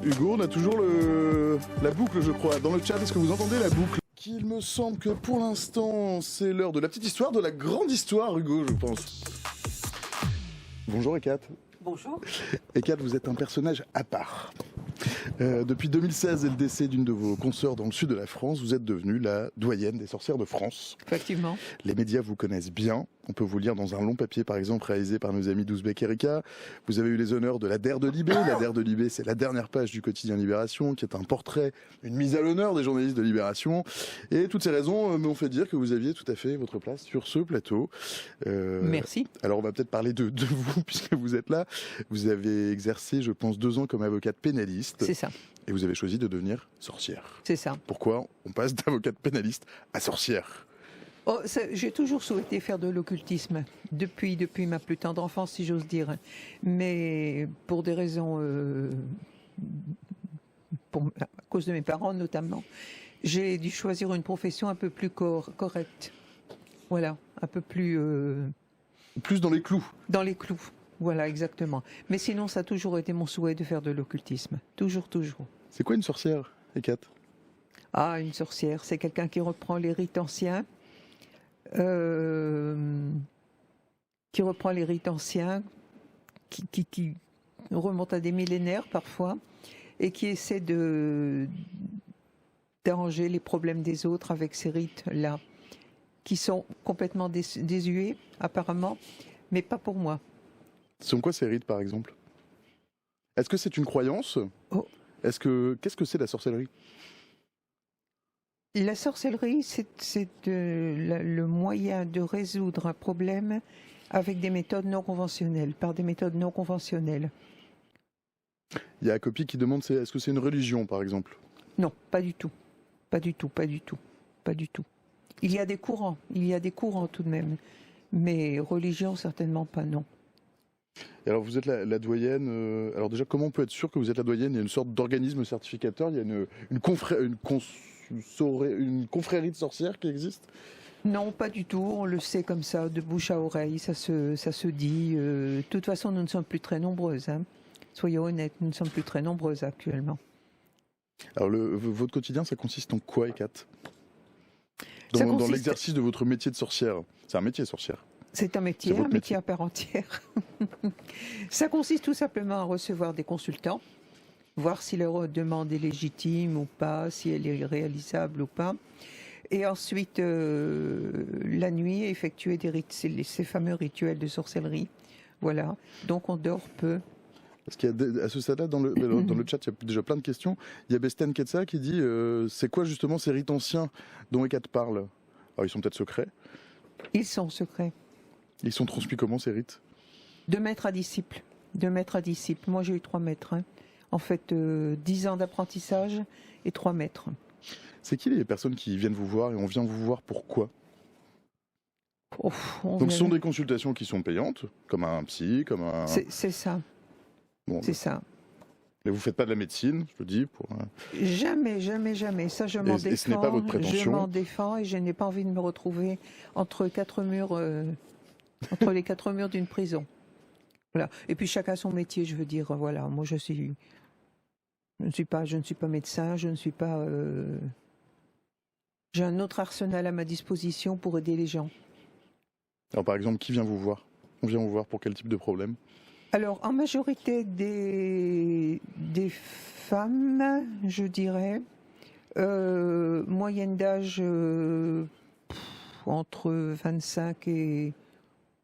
Hugo, on a toujours la boucle, je crois, dans le chat. Est-ce que vous entendez la boucle? Il me semble que pour l'instant, c'est l'heure de la petite histoire, de la grande histoire, Hugo, je pense. Bonjour Ekat. Bonjour. Ekat, vous êtes un personnage à part. Depuis 2016 et le décès d'une de vos consoeurs dans le sud de la France, vous êtes devenue la doyenne des sorcières de France. Effectivement. Les médias vous connaissent bien. On peut vous lire dans un long papier, par exemple, réalisé par nos amis d'Ouzbek Erika. Vous avez eu les honneurs de la DER de Libé. La DER de Libé, c'est la dernière page du quotidien Libération, qui est un portrait, une mise à l'honneur des journalistes de Libération. Et toutes ces raisons m'ont fait dire que vous aviez tout à fait votre place sur ce plateau. Merci. Alors, on va peut-être parler de vous, puisque vous êtes là. Vous avez exercé, je pense, 2 ans comme avocate pénaliste. C'est ça. Et vous avez choisi de devenir sorcière. C'est ça. Pourquoi on passe d'avocate pénaliste à sorcière? Oh, j'ai toujours souhaité faire de l'occultisme, depuis ma plus tendre enfance, si j'ose dire. Mais pour des raisons, à cause de mes parents notamment, j'ai dû choisir une profession un peu plus correcte. Voilà, un peu plus... Plus dans les clous. Dans les clous, voilà, exactement. Mais sinon, ça a toujours été mon souhait de faire de l'occultisme. Toujours, toujours. C'est quoi une sorcière, Ekat? Ah, une sorcière, c'est quelqu'un qui reprend les rites anciens. Qui reprend les rites anciens, qui remonte à des millénaires parfois, et qui essaie d'arranger les problèmes des autres avec ces rites-là, qui sont complètement désuets, apparemment, mais pas pour moi. Ce sont quoi ces rites, par exemple? Est-ce que c'est une croyance? Qu'est-ce que c'est la sorcellerie? La sorcellerie, c'est le moyen de résoudre un problème avec des méthodes non conventionnelles, par des méthodes non conventionnelles. Il y a Copy qui demande est-ce que c'est une religion, par exemple? Non, pas du tout. Pas du tout, pas du tout, pas du tout. Il y a des courants tout de même, mais religion, certainement pas, non. Et alors vous êtes la doyenne, alors déjà comment on peut être sûr que vous êtes la doyenne? Il y a une sorte d'organisme certificateur, il y a une confrérie de sorcières qui existe? Non, pas du tout, on le sait comme ça, de bouche à oreille, ça se dit. De toute façon, nous ne sommes plus très nombreuses, hein. Soyons honnêtes, nous ne sommes plus très nombreuses actuellement. Alors votre quotidien, ça consiste en quoi, Ekat? Dans l'exercice de votre métier de sorcière. C'est un métier, sorcière. C'est un métier à part entière. Ça consiste tout simplement à recevoir des consultants, voir si leur demande est légitime ou pas, si elle est réalisable ou pas. Et ensuite, la nuit, effectuer ces fameux rituels de sorcellerie. Voilà. Donc on dort peu. Parce qu'à ce stade-là, dans le chat, il y a déjà plein de questions. Il y a Besten Ketsa qui dit c'est quoi justement ces rites anciens dont Ekat parle? Alors ils sont peut-être secrets. Ils sont secrets. Ils sont transmis comment ces rites? De maître à disciple. De maître à disciple. Moi j'ai eu 3 maîtres. Hein. En fait, 10 ans d'apprentissage et 3 maîtres. C'est qui les personnes qui viennent vous voir et on vient vous voir pourquoi? Donc ce sont des consultations qui sont payantes, comme un psy, comme un... C'est ça. Bon, c'est ça. Mais vous ne faites pas de la médecine, je le dis pour... Jamais, jamais, jamais. Ça, je m'en défends. Et ce n'est pas votre prétention. Je m'en défends et je n'ai pas envie de me retrouver entre 4 murs, entre les 4 murs d'une prison. Voilà. Et puis chacun son métier, je veux dire. Voilà. Moi, je ne suis pas médecin. Je ne suis pas. J'ai un autre arsenal à ma disposition pour aider les gens. Alors, par exemple, qui vient vous voir? On vient vous voir pour quel type de problème? Alors, en majorité des femmes, je dirais, moyenne d'âge entre 25 et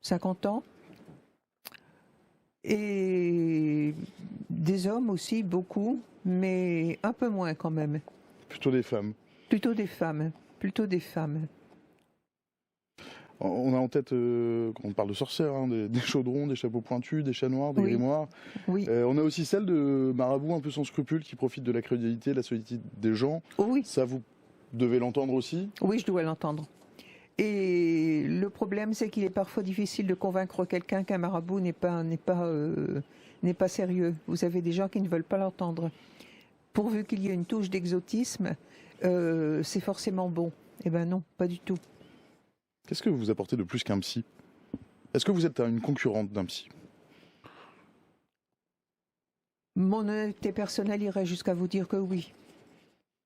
50 ans, et des hommes aussi, beaucoup, mais un peu moins quand même. Plutôt des femmes. Plutôt des femmes, plutôt des femmes. On a en tête, quand on parle de sorcières, hein, des chaudrons, des chapeaux pointus, des chats noirs, des grimoires. Oui. On a aussi celle de marabouts un peu sans scrupules qui profitent de la crédulité, de la solitude des gens. Oui. Ça, vous devez l'entendre aussi? Oui, je dois l'entendre. Et le problème, c'est qu'il est parfois difficile de convaincre quelqu'un qu'un marabout n'est pas sérieux. Vous avez des gens qui ne veulent pas l'entendre. Pourvu qu'il y ait une touche d'exotisme, c'est forcément bon. Eh ben non, pas du tout. Qu'est-ce que vous apportez de plus qu'un psy? Est-ce que vous êtes une concurrente d'un psy? Mon honnêteté personnelle irait jusqu'à vous dire que oui.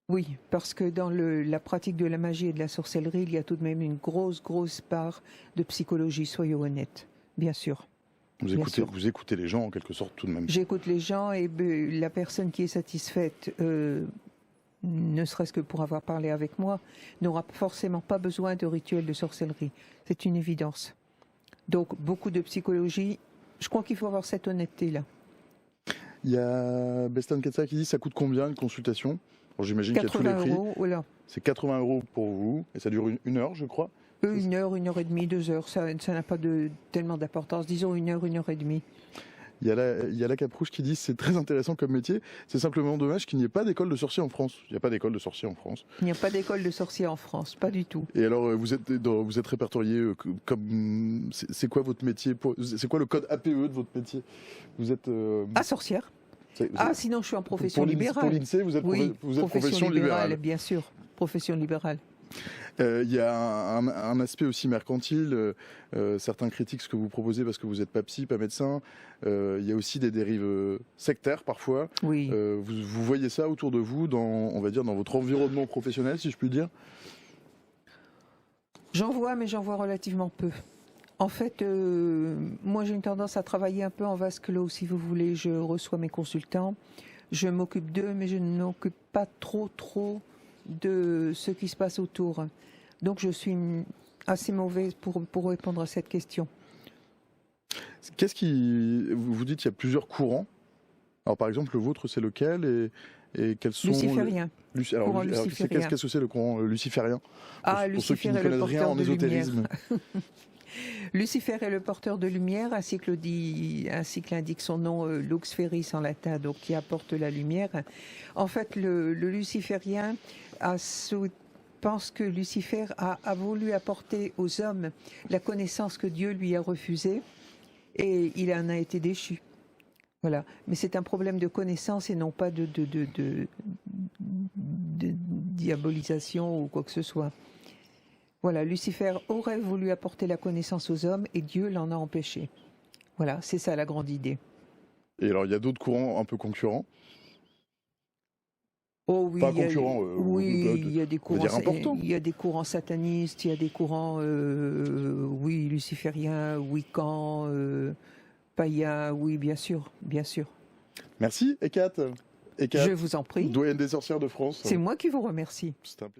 Oui, parce que dans la pratique de la magie et de la sorcellerie, il y a tout de même une grosse part de psychologie, soyons honnêtes, bien sûr. Vous écoutez les gens en quelque sorte tout de même. J'écoute les gens et la personne qui est satisfaite, ne serait-ce que pour avoir parlé avec moi, n'aura forcément pas besoin de rituels de sorcellerie. C'est une évidence. Donc beaucoup de psychologie, je crois qu'il faut avoir cette honnêteté-là. Il y a Bestan Ketsa qui dit ça coûte combien une consultation? J'imagine qu'il y a tous les prix. 80 €, voilà. C'est 80 € pour vous et ça dure une heure, je crois. 1 heure, 1 heure et demie, 2 heures, ça n'a pas tellement d'importance. Disons 1 heure et demie. Il y a la Caprouche qui dit c'est très intéressant comme métier. C'est simplement dommage qu'il n'y ait pas d'école de sorciers en France. Il n'y a pas d'école de sorciers en France. Il n'y a pas d'école de sorciers en France, pas du tout. Et alors vous êtes répertorié comme c'est quoi votre métier? C'est quoi le code APE de votre métier? Vous êtes sorcière. Sinon je suis en profession libérale. Pour l'INSEE, vous êtes profession libérale. Bien sûr, profession libérale. Il y a un aspect aussi mercantile. Certains critiquent ce que vous proposez parce que vous n'êtes pas psy, pas médecin. Il y a aussi des dérives sectaires parfois. Oui. Vous voyez ça autour de vous, on va dire, dans votre environnement professionnel, si je puis dire? J'en vois, mais j'en vois relativement peu. En fait, moi j'ai une tendance à travailler un peu en vase clos, si vous voulez. Je reçois mes consultants, je m'occupe d'eux, mais je ne m'occupe pas trop de ce qui se passe autour. Donc je suis assez mauvaise pour répondre à cette question. Vous dites qu'il y a plusieurs courants. Alors par exemple, le vôtre, c'est lequel et quels sont luciférien. Alors, qu'est-ce que c'est le courant luciférien? Pour ceux qui ne Lucifer est le connaissent rien porteur en de lumière. ésotérisme. Lucifer est le porteur de lumière, ainsi que l'indique son nom, Lux Ferris en latin, donc qui apporte la lumière. En fait, le luciférien pense que Lucifer a voulu apporter aux hommes la connaissance que Dieu lui a refusée, et il en a été déchu. Voilà. Mais c'est un problème de connaissance et non pas de diabolisation ou quoi que ce soit. Voilà, Lucifer aurait voulu apporter la connaissance aux hommes et Dieu l'en a empêché. Voilà, c'est ça la grande idée. Et alors, il y a d'autres courants un peu concurrents? Oh oui, pas concurrents. Il y a des courants importants. Il y a des courants satanistes, il y a des courants, lucifériens, wiccans, païens, oui, bien sûr. Merci, Hécate. Je vous en prie. Doyenne des sorcières de France. C'est moi qui vous remercie. C'est un plaisir.